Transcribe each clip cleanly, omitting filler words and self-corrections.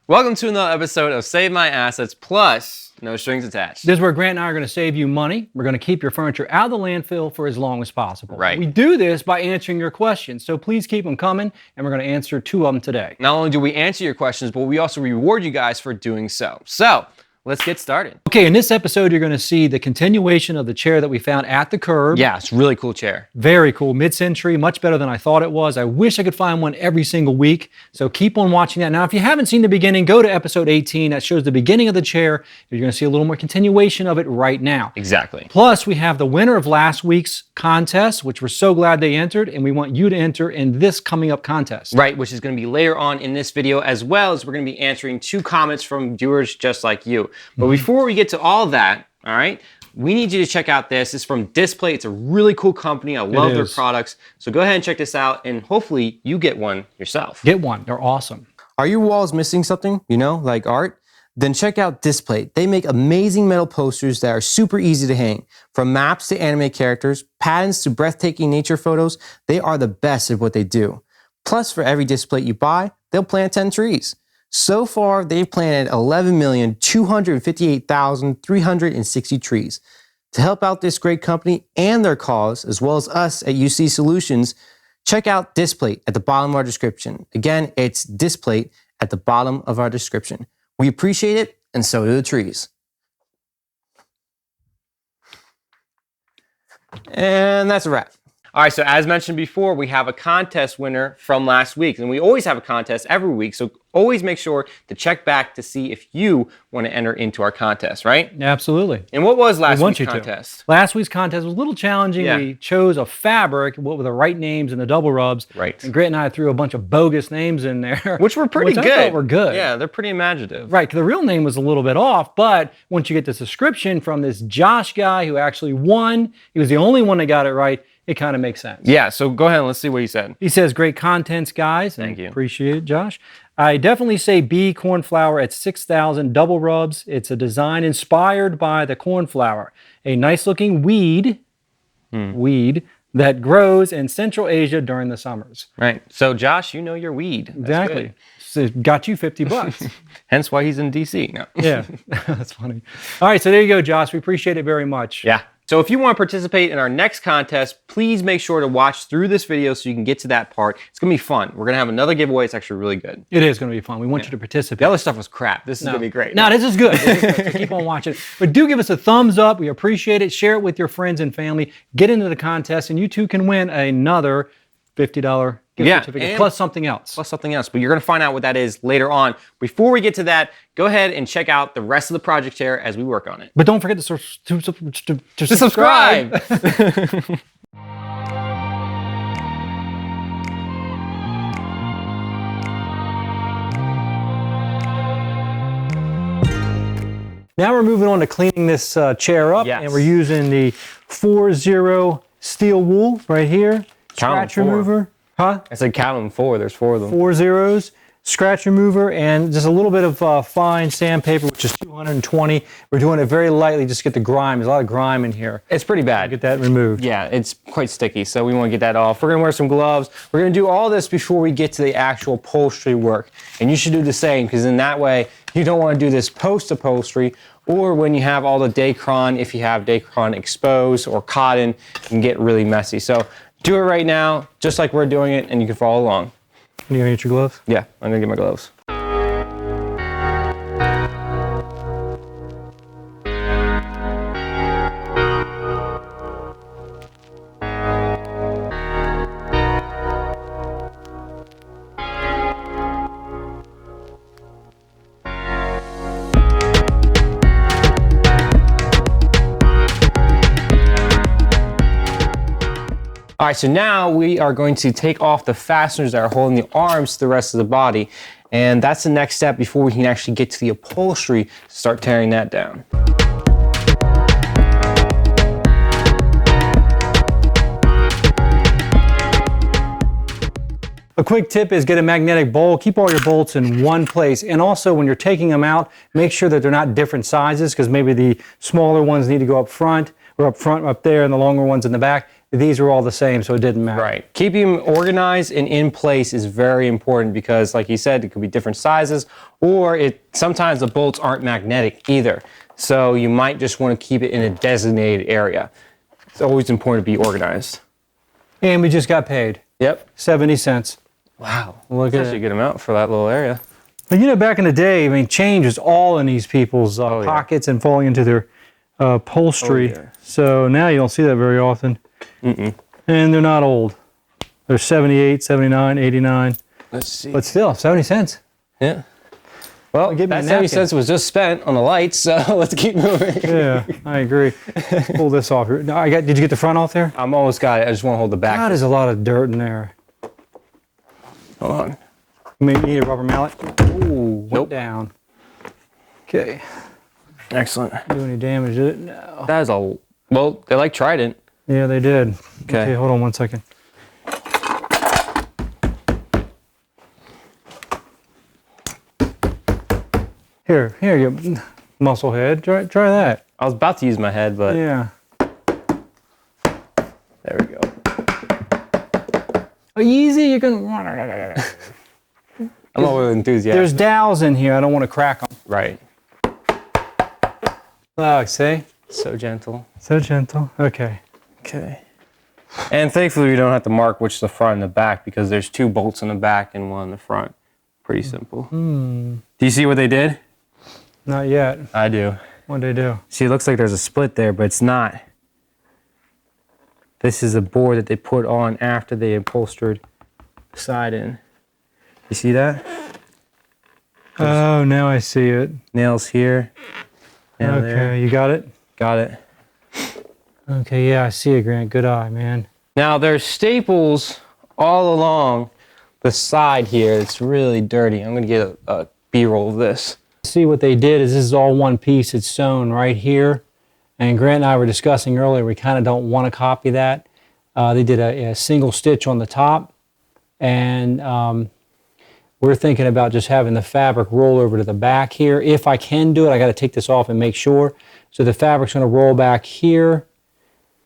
Welcome to another episode of Save My Assets Plus No Strings Attached. This is where Grant and I are going to save you money. We're going to keep your furniture out of the landfill for as long as possible. Right. We do this by answering your questions, so please keep them coming, and we're going to answer 2 of them today. Not only do we answer your questions, but we also reward you guys for doing so. So, let's get started. Okay, in this episode, you're going to see the continuation of the chair that we found at the curb. Yeah, it's a really cool chair. Very cool, mid-century, much better than I thought it was. I wish I could find one every single week, so keep on watching that. Now, if you haven't seen the beginning, go to episode 18. That shows the beginning of the chair. You're going to see a little more continuation of it right now. Exactly. Plus, we have the winner of last week's contest, which we're so glad they entered, and we want you to enter in this coming up contest. Right, which is going to be later on in this video, as well as we're going to be answering 2 comments from viewers just like you. But before we get to all that, all right, we need you to check out this. It's from Displate. It's a really cool company. I love their products. So go ahead and check this out, and hopefully you get one yourself. Get one. They're awesome. Are your walls missing something, like art? Then check out Displate. They make amazing metal posters that are super easy to hang. From maps to anime characters, patterns to breathtaking nature photos, they are the best at what they do. Plus, for every Displate you buy, they'll plant 10 trees. So far, they've planted 11,258,360 trees. To help out this great company and their cause, as well as us at UC Solutions, check out Displate at the bottom of our description. Again, it's Displate at the bottom of our description. We appreciate it, and so do the trees. And that's a wrap. All right, so as mentioned before, we have a contest winner from last week, and we always have a contest every week, so always make sure to check back to see if you want to enter into our contest, right? Absolutely. And what was last week's contest? Last week's contest was a little challenging. Yeah. We chose a fabric, what were the right names and the double rubs. Right. And Grant and I threw a bunch of bogus names in there. Which were pretty good. I thought were good. Yeah, they're pretty imaginative. Right, the real name was a little bit off, but once you get this description from this Josh guy who actually won, he was the only one that got it right, it kind of makes sense. Yeah, so go ahead and let's see what he said. He says, great contents, guys. Thank you. Appreciate it, Josh. I definitely say B cornflower at 6,000 double rubs. It's a design inspired by the cornflower, a nice looking weed that grows in Central Asia during the summers. Right. So Josh, you know your weed. That's Exactly. good. So it got you 50 bucks. Hence why he's in DC. No. Yeah, that's funny. All right, so there you go, Josh. We appreciate it very much. Yeah. So if you want to participate in our next contest, please make sure to watch through this video so you can get to that part. It's going to be fun. We're going to have another giveaway. It's actually really good. It is going to be fun. We want you to participate. The other stuff was crap. This is going to be great. No, this is good. So keep on watching. But do give us a thumbs up. We appreciate it. Share it with your friends and family. Get into the contest, and you too can win another $50 gift certificate plus something else. Plus something else. But you're going to find out what that is later on. Before we get to that, go ahead and check out the rest of the project chair as we work on it. But don't forget to subscribe. Now we're moving on to cleaning this chair up, and we're using the 4-0 steel wool right here. Scratch remover. Huh? I said count them 4. There's 4 of them. 4 zeros. Scratch remover and just a little bit of fine sandpaper, which is 220. We're doing it very lightly, just to get the grime. There's a lot of grime in here. It's pretty bad. Get that removed. Yeah, it's quite sticky, so we want to get that off. We're going to wear some gloves. We're going to do all this before we get to the actual upholstery work. And you should do the same, because in that way, you don't want to do this post-upholstery, or when you have all the dacron, if you have dacron exposed or cotton, it can get really messy. So do it right now, just like we're doing it, and you can follow along. You gonna get your gloves? Yeah, I'm gonna get my gloves. All right, so now we are going to take off the fasteners that are holding the arms to the rest of the body. And that's the next step before we can actually get to the upholstery to start tearing that down. A quick tip is get a magnetic bowl. Keep all your bolts in one place. And also when you're taking them out, make sure that they're not different sizes, because maybe the smaller ones need to go up front, or up front, up there, and the longer ones in the back. these are all the same, so it didn't matter. Right. Keeping them organized and in place is very important because, like you said, it could be different sizes, or sometimes the bolts aren't magnetic either. So you might just want to keep it in a designated area. It's always important to be organized. And we just got paid. Yep. 70 cents. Wow. Look That's at actually a good amount for that little area. But you know, back in the day, I mean, change was all in these people's yeah. pockets and falling into their upholstery. Oh, yeah. So now you don't see that very often. And they're not old. They're 78, 79, 89. Let's see. But still, 70 cents. Yeah. Well, give me a that 70 napkin. cents was just spent on the lights, so let's keep moving. Yeah, I agree. Pull this off here. No, did you get the front off there? I'm almost got it. I just want to hold the back. God, there's a lot of dirt in there. Hold on. You may need a rubber mallet. Ooh, went Nope. down. Okay. Excellent. Do any damage to it? No. That is well, they like Trident. Yeah, they did. Okay. Hold on one second. Here you muscle head. Try that. I was about to use my head, but Yeah. there we go. Oh, easy, you can. I'm not really enthusiastic. There's dowels in here. I don't want to crack them. Right. Look, see? So gentle. So gentle. Okay. Okay. And thankfully we don't have to mark which is the front and the back because there's 2 bolts in the back and 1 in the front. Pretty simple. Do you see what they did? Not yet. I do. What'd they do? See, it looks like there's a split there, but it's not. This is a board that they put on after they upholstered the side in. You see that? Oh, now I see it. Nails here. Nail Okay, there. you got it? Got it. Okay, yeah, I see it, Grant. Good eye, man. Now there's staples all along the side here. It's really dirty. I'm gonna get a B-roll of this. See what they did is this is all one piece. It's sewn right here. And Grant and I were discussing earlier, we kind of don't want to copy that. They did a single stitch on the top. And we're thinking about just having the fabric roll over to the back here. If I can do it, I got to take this off and make sure. So the fabric's going to roll back here.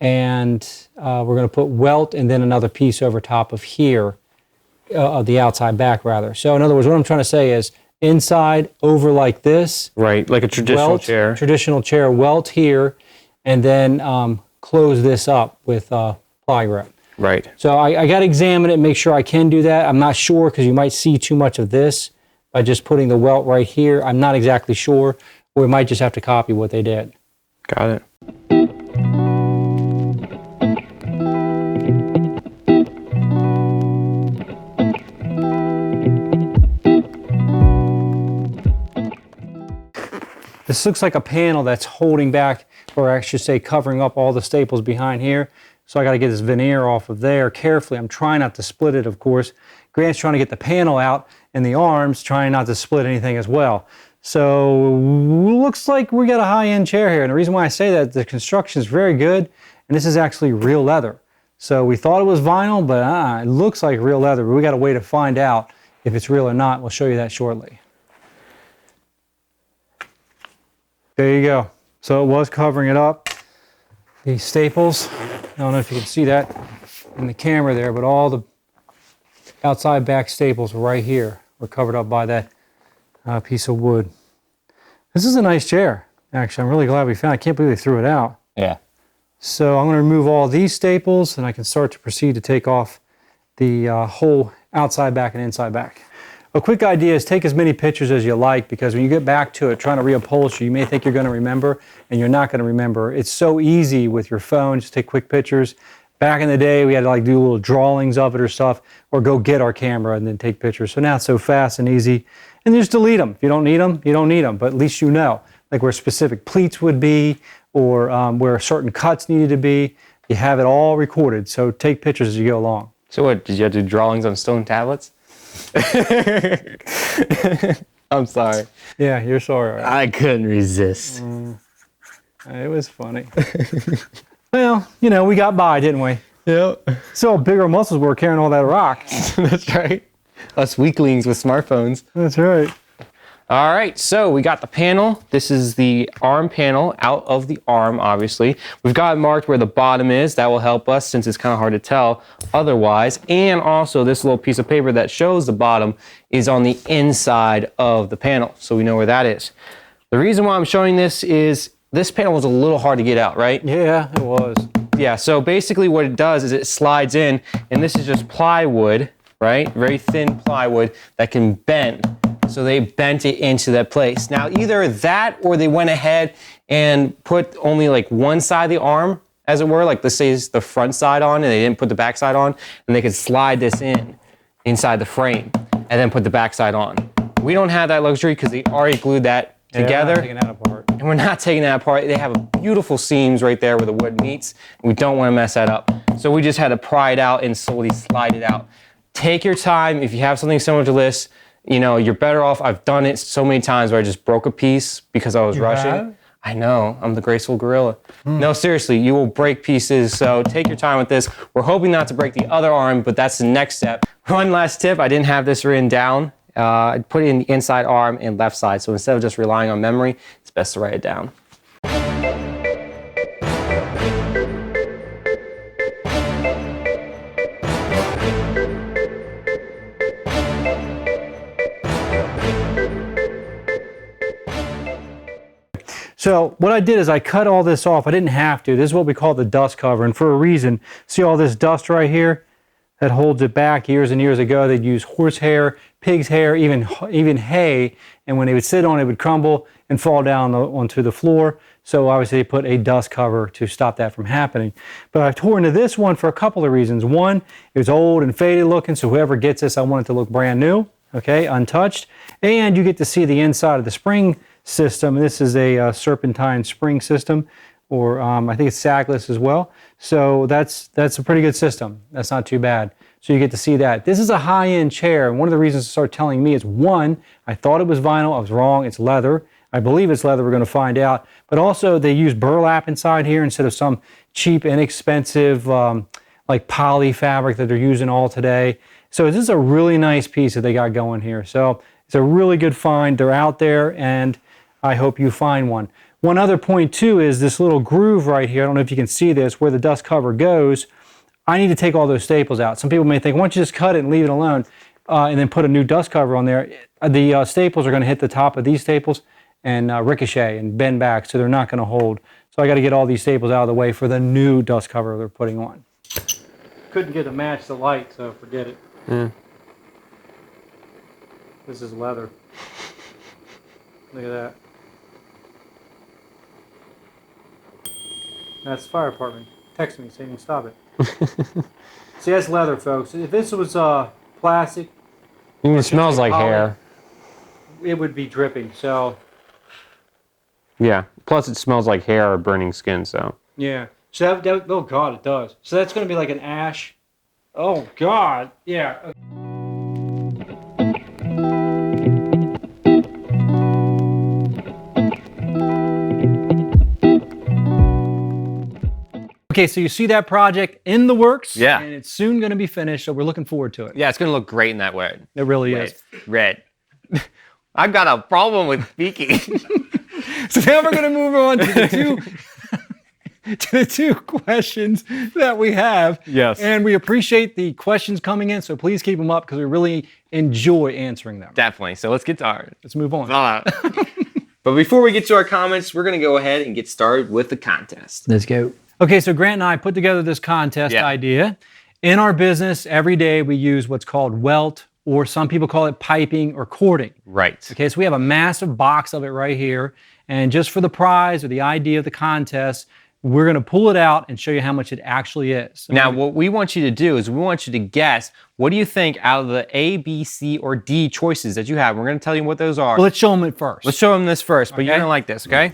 And we're going to put welt and then another piece over top of here, of the outside back rather. So in other words, what I'm trying to say is inside over like this. Right, like a traditional Welt, chair. Traditional chair, welt here, and then close this up with ply grip. Right. So I got to examine it and make sure I can do that. I'm not sure because you might see too much of this by just putting the welt right here. I'm not exactly sure, or we might just have to copy what they did. Got it. This looks like a panel that's holding back, or I should say covering up all the staples behind here. So I got to get this veneer off of there carefully. I'm trying not to split it, of course. Grant's trying to get the panel out and the arms, trying not to split anything as well. So looks like we got a high-end chair here. And the reason why I say that, the construction is very good, and this is actually real leather. So we thought it was vinyl, but it looks like real leather. But we got a way to find out if it's real or not. We'll show you that shortly. There you go. So it was covering it up. These staples, I don't know if you can see that in the camera there, but all the outside back staples right here were covered up by that piece of wood. This is a nice chair, actually. I'm really glad we found it. I can't believe they threw it out. Yeah. So I'm going to remove all these staples, and I can start to proceed to take off the whole outside back and inside back. A quick idea is take as many pictures as you like, because when you get back to it trying to reupholster, you may think you're going to remember, and you're not going to remember. It's so easy with your phone, just take quick pictures. Back in the day, we had to like do little drawings of it or stuff, or go get our camera and then take pictures. So now it's so fast and easy, and just delete them. If you don't need them, you don't need them, but at least you know, like where specific pleats would be, or where certain cuts needed to be. You have it all recorded, so take pictures as you go along. So what, did you have to do drawings on stone tablets? I'm sorry. Yeah, you're sorry. I couldn't resist. It was funny. Well, you know, we got by, didn't we? Yep. So bigger muscles were carrying all that rock. That's right. Us weaklings with smartphones. That's right. All right, so we got the panel. This is the arm panel out of the arm, obviously. We've got it marked where the bottom is. That will help us since it's kind of hard to tell otherwise. And also this little piece of paper that shows the bottom is on the inside of the panel, so we know where that is. The reason why I'm showing this is this panel was a little hard to get out, right? Yeah, it was. Yeah, so basically what it does is it slides in, and this is just plywood, right? Very thin plywood that can bend. So they bent it into that place. Now, either that or they went ahead and put only like one side of the arm, as it were, like let's say it's the front side on, and they didn't put the back side on, and they could slide this inside the frame, and then put the back side on. We don't have that luxury because they already glued that together. Taking that apart. And we're not taking that apart. They have beautiful seams right there where the wood meets. We don't want to mess that up. So we just had to pry it out and slowly slide it out. Take your time. If you have something similar to this, you know, you're better off. I've done it so many times where I just broke a piece because I was rushing. Have? I know, I'm the graceful gorilla. No, seriously, you will break pieces, so take your time with this. We're hoping not to break the other arm, but that's the next step. One last tip, I didn't have this written down. I put it in the inside arm and left side, so instead of just relying on memory, it's best to write it down. So what I did is I cut all this off. I didn't have to. This is what we call the dust cover, and for a reason. See all this dust right here that holds it back? Years and years ago, they'd use horsehair, pig's hair, even hay, and when they would sit on it, it would crumble and fall down onto the floor. So obviously they put a dust cover to stop that from happening. But I tore into this one for a couple of reasons. One, it was old and faded looking, so whoever gets this, I want it to look brand new, okay, untouched. And you get to see the inside of the spring system. This is a serpentine spring system, or I think it's sagless as well. So that's a pretty good system. That's not too bad. So you get to see that. This is a high-end chair, and one of the reasons to start telling me is, one, I thought it was vinyl. I was wrong. It's leather. I believe it's leather. We're going to find out. But also, they use burlap inside here instead of some cheap, inexpensive, like poly fabric that they're using all today. So this is a really nice piece that they got going here. So it's a really good find. They're out there, and I hope you find one. One other point too is this little groove right here. I don't know if you can see this, where the dust cover goes. I need to take all those staples out. Some people may think, why don't you just cut it and leave it alone and then put a new dust cover on there. The staples are going to hit the top of these staples and ricochet and bend back, so they're not going to hold. So I got to get all these staples out of the way for the new dust cover they're putting on. Couldn't get to match the light, so forget it. Yeah. This is leather. Look at that. That's the fire department. Text me saying stop it. See, that's leather, folks. If this was plastic, It smells like hair. it would be dripping. So Yeah. Plus, it smells like hair or burning skin. So. yeah. So that oh god, it does. So that's going to be like an ash. Oh god, yeah. Okay, so you see that project in the works, Yeah. and it's soon going to be finished, so we're looking forward to it. Yeah, it's gonna look great in that way. It really is. Red. I've got a problem with speaking. So now we're going to move on to the two questions that we have. Yes. And we appreciate the questions coming in, so please keep them up because we really enjoy answering them. Definitely. So let's get started. Let's move on. But before we get to our comments, we're gonna go ahead and get started with the contest. Let's go. Okay, so Grant and I put together this contest idea. In our business, every day we use what's called welt, or some people call it piping or cording. Right. Okay, so we have a massive box of it right here. And just for the prize or the idea of the contest, we're going to pull it out and show you how much it actually is. So Now, what we want you to do is we want you to guess, what do you think out of the A, B, C, or D choices that you have? We're going to tell you what those are. well, let's show them it first. Let's show them this first, but you're Okay. going to like this, okay?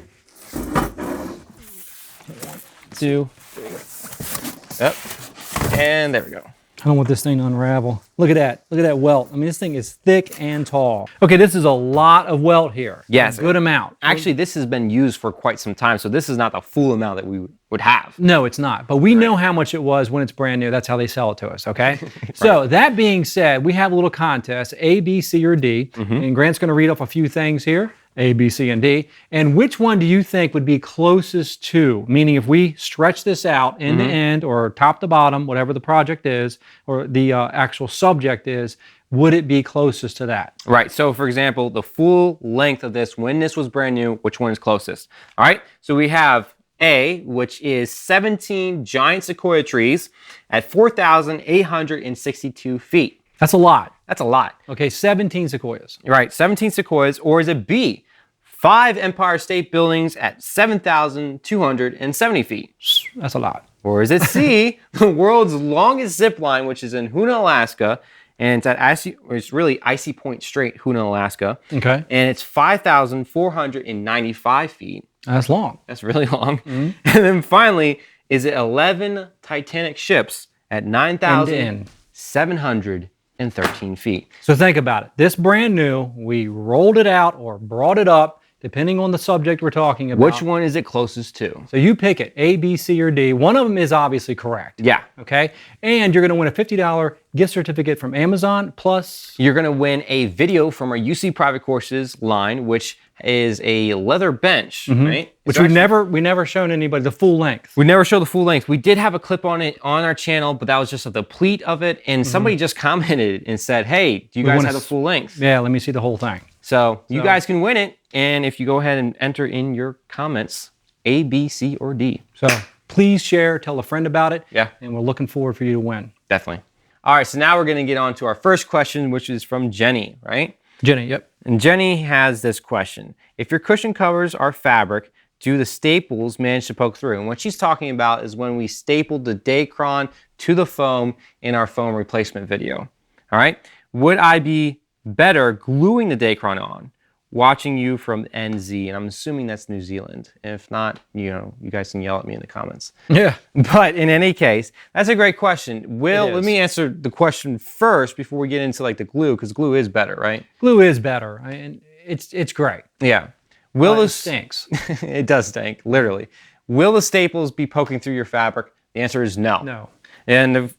2, 3. Yep. And there we go. I don't want this thing to unravel. Look at that. Look at that welt. I mean, this thing is thick and tall. Okay, this is a lot of welt here. Yes. A good amount. Actually, this has been used for quite some time, so this is not the full amount that we would have. No, it's not. But we know how much it was when it's brand new. That's how they sell it to us, okay? So that being said, we have a little contest, A, B, C, or D. And Grant's going to read off a few things here. A, B, C, and D. And which one do you think would be closest to? Meaning if we stretch this out end to end or top to bottom, whatever the project is, or the actual subject is, would it be closest to that? Right, so for example, the full length of this, when this was brand new, which one is closest? All right, so we have A, which is 17 giant sequoia trees at 4,862 feet. That's a lot. That's a lot. Okay, 17 sequoias. Right, 17 sequoias, or is it B, 5 Empire State Buildings at 7,270 feet? That's a lot. Or is it C, the world's longest zip line, which is in Hoona, Alaska, and it's at it's really Icy Point Strait, Hoona, Alaska. Okay. And it's 5,495 feet. That's long. That's really long. And then finally, is it 11 Titanic ships at 9,713 feet? So think about it. This brand new, we rolled it out or brought it up, depending on the subject we're talking about. Which one is it closest to? So you pick it, A, B, C, or D. One of them is obviously correct. Yeah. Okay? And you're going to win a $50 gift certificate from Amazon, plus... You're going to win a video from our UC Private Courses line, which is a leather bench, right? Which we never shown anybody the full length. We never show the full length. We did have a clip on it on our channel, but that was just the pleat of it. And somebody just commented and said, hey, do you guys have the full length? Yeah, let me see the whole thing. So you guys can win it. And if you go ahead and enter in your comments, A, B, C, or D. So please share, tell a friend about it. Yeah. And we're looking forward for you to win. Definitely. All right, so now we're going to get on to our first question, which is from Jenny, right? Jenny, yep. And Jenny has this question. If your cushion covers are fabric, do the staples manage to poke through? And what she's talking about is when we stapled the dacron to the foam in our foam replacement video. All right? Would I be better gluing the dacron on? Watching you from NZ, and I'm assuming that's New Zealand. If not, you guys can yell at me in the comments. Yeah. But in any case, that's a great question. Let me answer the question first before we get into like the glue, because glue is better, right? Glue is better, and it's great. Yeah. It stinks. It does stink, literally. Will the staples be poking through your fabric? The answer is no. No. And the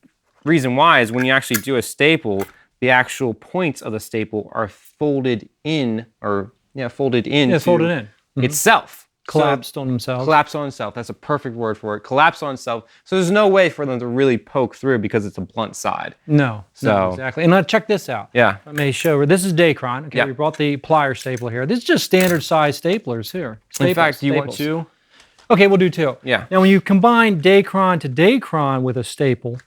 reason why is when you actually do a staple, the actual points of the staple are folded in, folded in itself. Collapsed on themselves. Collapsed on itself. That's a perfect word for it. Collapsed on itself. So there's no way for them to really poke through because it's a blunt side. No, exactly. And now check this out. Yeah. I may show her. This is Dacron. Okay, we brought the plier stapler here. This is just standard size staplers here. In fact, do you want two? Okay, we'll do two. Yeah. Now when you combine Dacron to Dacron with a staple,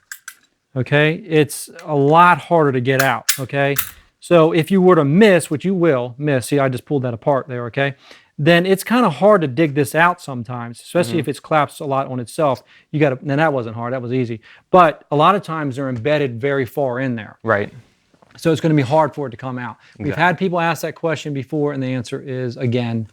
okay, it's a lot harder to get out, okay? So if you were to miss, which you will miss, see, I just pulled that apart there, okay? Then it's kind of hard to dig this out sometimes, especially if it's collapsed a lot on itself. You got to, and that wasn't hard, that was easy. But a lot of times they're embedded very far in there. Right. So it's going to be hard for it to come out. We've had people ask that question before, and the answer is, again,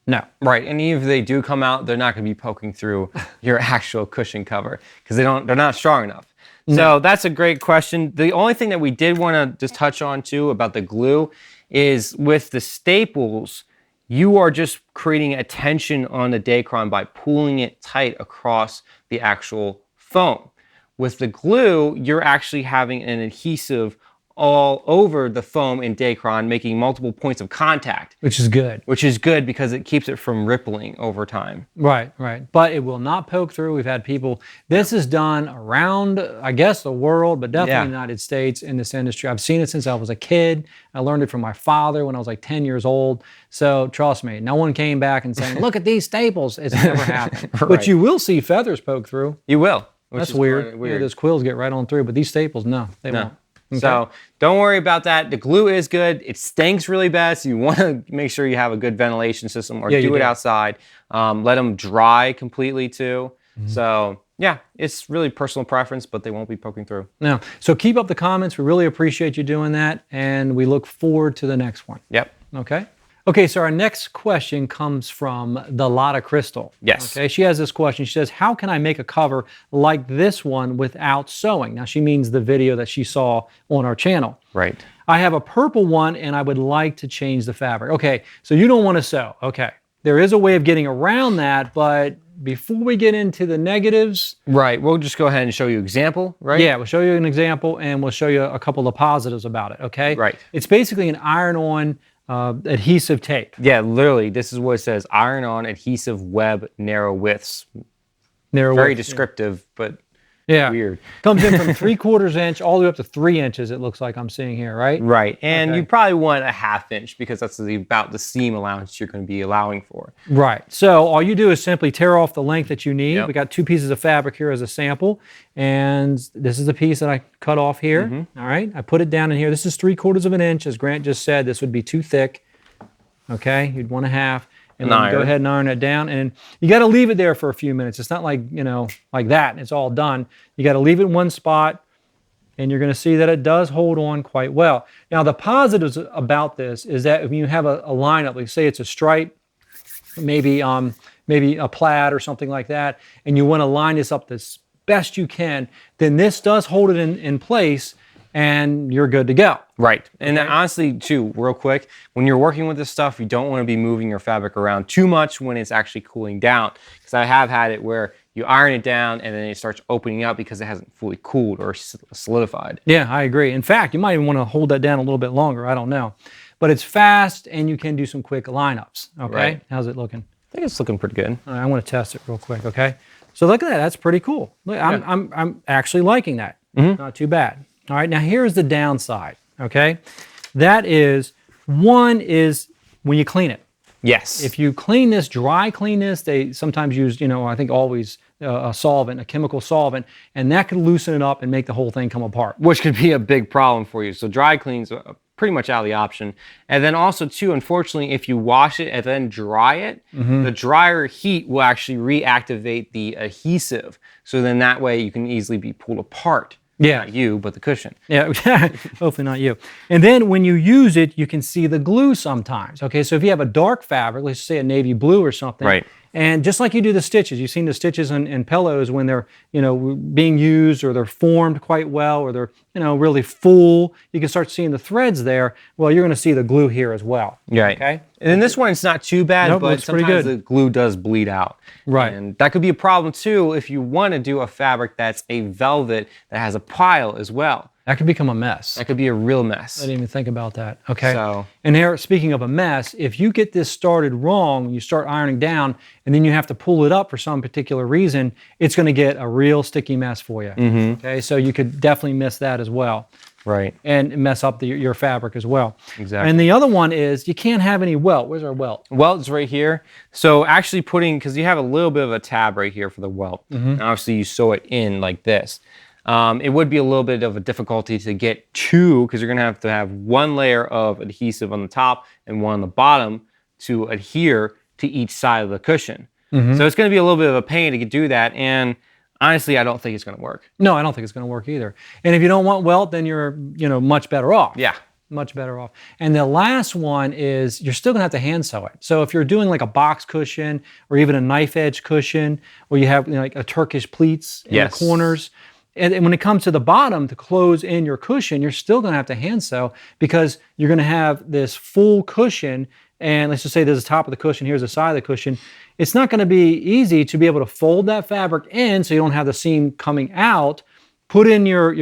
no. Right, and even if they do come out, they're not going to be poking through your actual cushion cover because they're not strong enough. So that's a great question. The only thing that we did want to just touch on too about the glue is with the staples, you are just creating a tension on the dacron by pulling it tight across the actual foam. With the glue, you're actually having an adhesive all over the foam in dacron, making multiple points of contact. Which is good. Which is good because it keeps it from rippling over time. Right, right. But it will not poke through. We've had people, this is done around, I guess, the world, but definitely the United States in this industry. I've seen it since I was a kid. I learned it from my father when I was like 10 years old. So trust me, no one came back and saying, look at these staples. It's never happened. But you will see feathers poke through. You will. That's weird. Yeah, those quills get right on through, but these staples, no, they won't. Okay. So don't worry about that. The glue is good. It stinks really bad, so you want to make sure you have a good ventilation system or do it outside. Let them dry completely too. So yeah, it's really personal preference, but they won't be poking through. No. So keep up the comments. We really appreciate you doing that, and we look forward to the next one. Yep. Okay. Okay, so our next question comes from TheLuadecrystal. Yes. Okay, she has this question. She says, how can I make a cover like this one without sewing? Now, she means the video that she saw on our channel. Right. I have a purple one and I would like to change the fabric. Okay, so you don't want to sew. Okay, there is a way of getting around that, but before we get into the negatives. Right, we'll just go ahead and show you an example, right? Yeah, we'll show you an example and we'll show you a couple of positives about it, okay? Right. It's basically an iron-on adhesive tape. Yeah, literally, this is what it says, iron-on adhesive web narrow widths. Very Very descriptive, but yeah. weird. Comes in from 3/4 inch all the way up to 3 inches, it looks like I'm seeing here, right? Right, and Okay. you probably want a 1/2 inch because that's about the seam allowance you're going to be allowing for. Right. So all you do is simply tear off the length that you need. Yep. We got 2 pieces of fabric here as a sample, and this is the piece that I cut off here. All right, I put it down in here. This is 3/4 inch, as Grant just said. This would be too thick. Okay, you'd want a half. And then you go Iron. ahead and iron it down, and you got to leave it there for a few minutes. It's not like, you know, like that, and it's all done. You got to leave it in one spot, and you're going to see that it does hold on quite well. Now, the positives about this is that when you have a lineup, like say it's a stripe, maybe a plaid or something like that, and you want to line this up as best you can, then this does hold it in place, and you're good to go. Right, and honestly, too, real quick, when you're working with this stuff, you don't want to be moving your fabric around too much when it's actually cooling down. Because I have had it where you iron it down and then it starts opening up because it hasn't fully cooled or solidified. Yeah, I agree. In fact, you might even want to hold that down a little bit longer. I don't know. But it's fast, and you can do some quick lineups. Okay, Right. How's it looking? I think it's looking pretty good. All right, I want to test it real quick. Okay, so look at that. That's pretty cool. Look, I'm actually liking that. Not too bad. All right, now here's the downside. Okay, that is, one is when you clean it. Yes. If you clean this, dry clean this, they sometimes use, you know, I think always a solvent, a chemical solvent, and that could loosen it up and make the whole thing come apart. Which could be a big problem for you. So dry clean's pretty much out of the option. And then also too, unfortunately, if you wash it and then dry it, the drier heat will actually reactivate the adhesive. So then that way you can easily be pulled apart. Yeah. Not you, but the cushion. Yeah, hopefully not you. And then when you use it, you can see the glue sometimes. Okay, so if you have a dark fabric, let's say a navy blue or something, Right. And just like you do the stitches, you've seen the stitches in pillows when they're, you know, being used, or they're formed quite well, or they're, you know, really full. You can start seeing the threads there. Well, you're going to see the glue here as well. Right. Okay. And in this one, it's not too bad, Nope, but looks pretty sometimes good. the glue does bleed out. Right. And that could be a problem too if you want to do a fabric that's a velvet that has a pile as well. That could become a mess. That could be a real mess. I didn't even think about that. Okay. So- And here, speaking of a mess, if you get this started wrong, you start ironing down, and then you have to pull it up for some particular reason, it's going to get a real sticky mess for you. Okay. So you could definitely miss that as well. Right. And mess up your fabric as well. Exactly. And the other one is you can't have any welt. Where's our welt? Welt is right here. So actually because you have a little bit of a tab right here for the welt. And obviously you sew it in like this. It would be a little bit of a difficulty to get to, because you're going to have one layer of adhesive on the top and one on the bottom to adhere to each side of the cushion. So it's going to be a little bit of a pain to do that. And honestly, I don't think it's going to work. No, I don't think it's going to work either. And if you don't want welt, then you're, you know, much better off. Yeah. Much better off. And the last one is you're still gonna have to hand sew it. So if you're doing like a box cushion or even a knife edge cushion, or you have, you know, like a Turkish pleats in the corners, and when it comes to the bottom to close in your cushion, you're still gonna have to hand sew, because you're gonna have this full cushion, and let's just say there's the top of the cushion, here's the side of the cushion. It's not gonna be easy to be able to fold that fabric in so you don't have the seam coming out. Put in your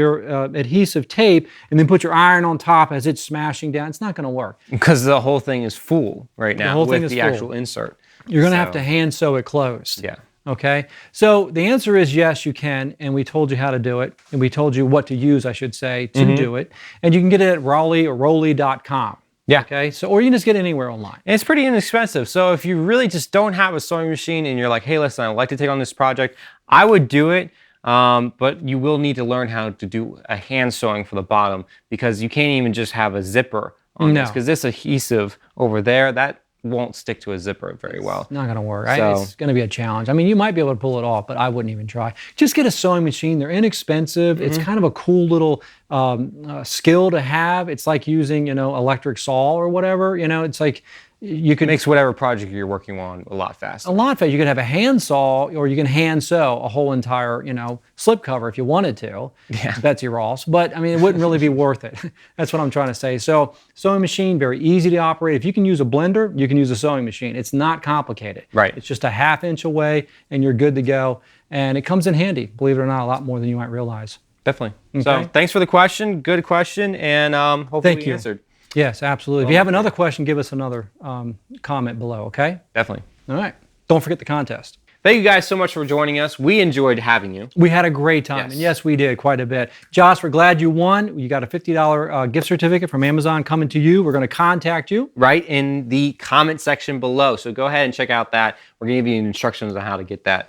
adhesive tape, and then put your iron on top as it's smashing down. It's not going to work. Because the whole thing is full right now whole thing with is the full. actual insert. You're going to have to hand sew it closed. Yeah. Okay? So the answer is yes, you can, and we told you how to do it, and we told you what to use, I should say, to do it. And you can get it at Raleigh or Rolly.com. Yeah. Okay? So, or you can just get it anywhere online. And it's pretty inexpensive. So if you really just don't have a sewing machine and you're like, hey, listen, I'd like to take on this project, I would do it. But you will need to learn how to do a hand sewing for the bottom, because you can't even just have a zipper on this, because this adhesive over there, that won't stick to a zipper very well. Not going to work. So- It's going to be a challenge. I mean, you might be able to pull it off, but I wouldn't even try. Just get a sewing machine. They're inexpensive. It's kind of a cool little skill to have. It's like using, you know, electric saw or whatever. You know, it's like you could Makes whatever project you're working on a lot faster. a lot faster. You could have a hand saw, or you can hand sew a whole entire, slip cover if you wanted to. Yeah. Betsy Ross. But I mean, it wouldn't really be worth it. That's what I'm trying to say. So, sewing machine, very easy to operate. If you can use a blender, you can use a sewing machine. It's not complicated. Right. It's just a 1/2 inch away, and you're good to go. And it comes in handy, believe it or not, a lot more than you might realize. Definitely. Okay. So thanks for the question. Good question, and hopefully Thank we you. answered. Yes, absolutely. If you have another question, give us another comment below, okay? Definitely. All right. Don't forget the contest. Thank you guys so much for joining us. We enjoyed having you. We had a great time, Yes. and yes, we did quite a bit. Josh, we're glad you won. You got a $50 gift certificate from Amazon coming to you. We're going to contact you. Right in the comment section below. So go ahead and check out that. We're going to give you instructions on how to get that.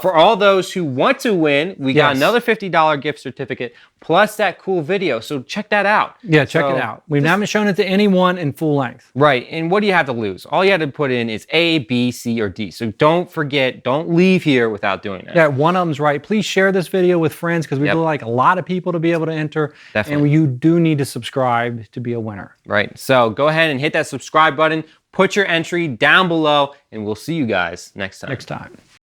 For all those who want to win, we got Yes. another $50 gift certificate plus that cool video. So check that out. Yeah, check So- it out. We haven't shown it to anyone in full length. Right. And what do you have to lose? All you had to put in is A, B, C, or D. So don't forget, don't leave here without doing that. Yeah, one of them's right. Please share this video with friends because we'd Yep. like a lot of people to be able to enter. Definitely. And you do need to subscribe to be a winner. Right. So go ahead and hit that subscribe button, put your entry down below, and we'll see you guys next time. Next time.